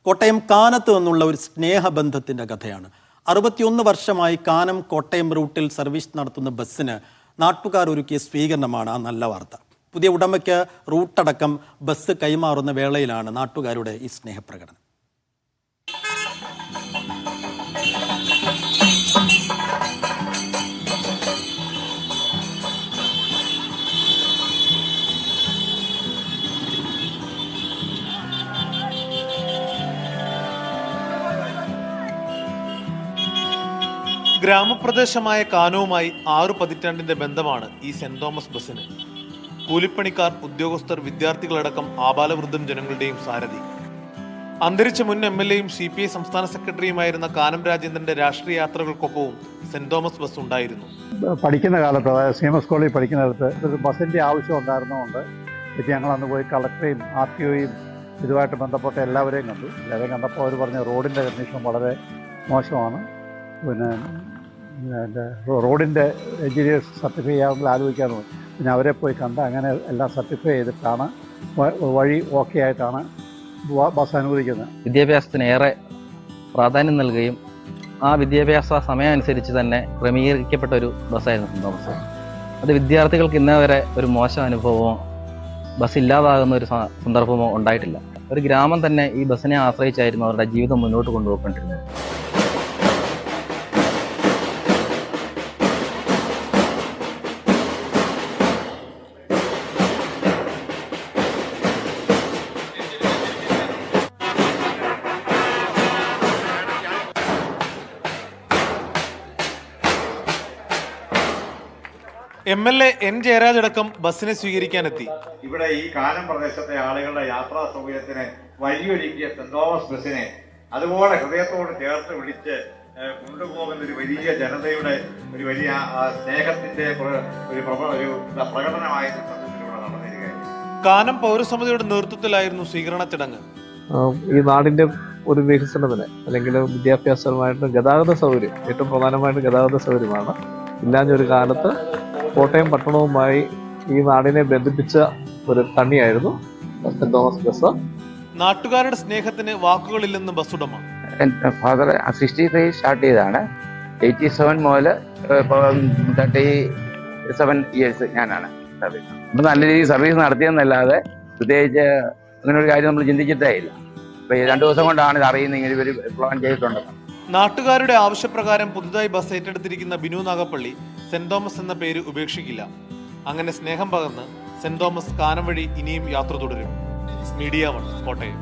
കോട്ടയം കാനത്ത് നിന്നുള്ള ഒരു സ്നേഹബന്ധത്തിൻ്റെ കഥയാണ്. 61 വർഷമായി കാനം കോട്ടയം റൂട്ടിൽ സർവീസ് നടത്തുന്ന ബസ്സിന് നാട്ടുകാർ ഒരുക്കിയ സ്വീകരണമാണ് ആ നല്ല വാർത്ത. പുതിയ ഉടമയ്ക്ക് റൂട്ടടക്കം ബസ് കൈമാറുന്ന വേളയിലാണ് നാട്ടുകാരുടെ ഈ സ്നേഹപ്രകടനം. ഗ്രാമപ്രദേശമായ കാനവുമായി 6 പതിറ്റാണ്ടിന്റെ ബന്ധമാണ് ഈ സെന്റ് തോമസ് ബസ്സിന്. കൂലിപ്പണിക്കാർ, ഉദ്യോഗസ്ഥർ, വിദ്യാർത്ഥികളടക്കം ആബാലവൃദ്ധം ജനങ്ങളുടെയും സാരഥി. അന്തരിച്ച മുൻ MLA യും CPI സംസ്ഥാന സെക്രട്ടറിയുമായിരുന്ന കാനം രാജേന്ദ്രന്റെ രാഷ്ട്രീയ യാത്രകൾക്കൊപ്പവും സെന്റ് തോമസ് ബസ് ഉണ്ടായിരുന്നു. പഠിക്കുന്ന കാലത്ത്, അതായത് CMS കോളേജിൽ പഠിക്കുന്നിടത്ത് ഒരു ബസ്സിൻ്റെ ആവശ്യം ഉണ്ടായിരുന്നതുകൊണ്ട് ഞങ്ങൾ അന്ന് പോയി കളക്ടറെയും RTOയും ഇതുമായിട്ട് ബന്ധപ്പെട്ട എല്ലാവരെയും കണ്ടു. എല്ലാവരെയും കണ്ടപ്പോൾ അവർ പറഞ്ഞ റോഡിൻ്റെ കണ്ടീഷൻ വളരെ മോശമാണ്, പിന്നെ റോഡിൻ്റെ എഞ്ചിനീയേഴ്സ് സർട്ടിഫൈ ചെയ്യാമെങ്കിൽ ആലോചിക്കാമെന്ന്. പിന്നെ അവരെ പോയി കണ്ട് അങ്ങനെ എല്ലാം സർട്ടിഫൈ ചെയ്തിട്ടാണ് വഴി ഓക്കെ ആയിട്ടാണ് ബസ് അനുവദിക്കുന്നത്. വിദ്യാഭ്യാസത്തിന് ഏറെ പ്രാധാന്യം നൽകുകയും ആ വിദ്യാഭ്യാസ സമയം അനുസരിച്ച് തന്നെ ക്രമീകരിക്കപ്പെട്ട ഒരു ബസ്സായിരുന്നു സെന്റ് തോമസ്. അത് വിദ്യാർത്ഥികൾക്ക് ഇന്നേ വരെ ഒരു മോശം അനുഭവമോ ബസ് ഇല്ലാതാകുന്ന ഒരു സന്ദർഭമോ ഉണ്ടായിട്ടില്ല. ഒരു ഗ്രാമം തന്നെ ഈ ബസ്സിനെ ആശ്രയിച്ചായിരുന്നു അവരുടെ ജീവിതം മുന്നോട്ട് കൊണ്ടുപോയിക്കൊണ്ടിരുന്നത്. MLA N ജയരാജ് അടക്കം ബസ്സിനെ സ്വീകരിക്കാനെത്തി. ഇവിടെ ഈ കാനം പ്രദേശത്തെ ആളുകളുടെ യാത്രാ സൗകര്യത്തിന് വഴിയൊരുക്കിയ സെന്റ് തോമസ് ബസ്സിനെ അതുപോലെ ഹൃദയത്തോട് ചേർത്ത് വിളിച്ച് കൊണ്ടുപോകുന്ന ഒരു വലിയ ജനതയുടെ ഒരു വലിയ സ്നേഹത്തിന്റെ ഒരു പ്രകടനമായി നടന്നിരിക്കുകയാണ്. കാനം പൗരസമിതിയുടെ നേതൃത്വത്തിലായിരുന്നു സ്വീകരണ ചടങ്ങ്. ഈ നാടിന്റെ ഒരു വികസനത്തിന് അല്ലെങ്കിൽ വിദ്യാഭ്യാസപരമായിട്ട് ഗതാഗത സൗകര്യം ഏറ്റവും പ്രധാനമായിട്ട് ഗതാഗത സൗകര്യമാണ്. ഇല്ലാഞ്ഞൊരു കാലത്ത് കോട്ടയം പട്ടണവുമായി ഈ നാടിനെ ബന്ധിപ്പിച്ച ഒരു കണ്ണിയായിരുന്നു സെന്റ് തോമസ് ബസ്. നാട്ടുകാരുടെ സ്നേഹത്തിന് വാക്കുകളില്ലെന്ന് ബസ് ഉടമ. ഫാദർ 63 സ്റ്റാർട്ട് ചെയ്താണ്. 87 മുതൽ 37 ഇയേഴ്സ് ഞാനാണ് സർവീസ്. അപ്പം നല്ല രീതിയിൽ സർവീസ് നടത്തിയെന്നല്ലാതെ പ്രത്യേകിച്ച് അങ്ങനെ ഒരു കാര്യം നമ്മൾ ചിന്തിച്ചിട്ടേ ഇല്ല. ഇപ്പം 2 ദിവസം കൊണ്ടാണ് ഇത് അറിയുന്നത് ഇങ്ങനെ ഇവർ പ്ലാൻ ചെയ്തിട്ടുണ്ടെന്ന്. നാട്ടുകാരുടെ ആവശ്യപ്രകാരം പുതുതായി bus ഏറ്റെടുത്തിരിക്കുന്ന Binu Nagappally saint Thomas എന്ന പേര് ഉപേക്ഷിക്കില്ല. അങ്ങനെ സ്നേഹം പകർന്ന് സെന്റ് തോമസ് കാനം വഴി ഇനിയും യാത്ര തുടരും. മീഡിയ 1 കോട്ടയം.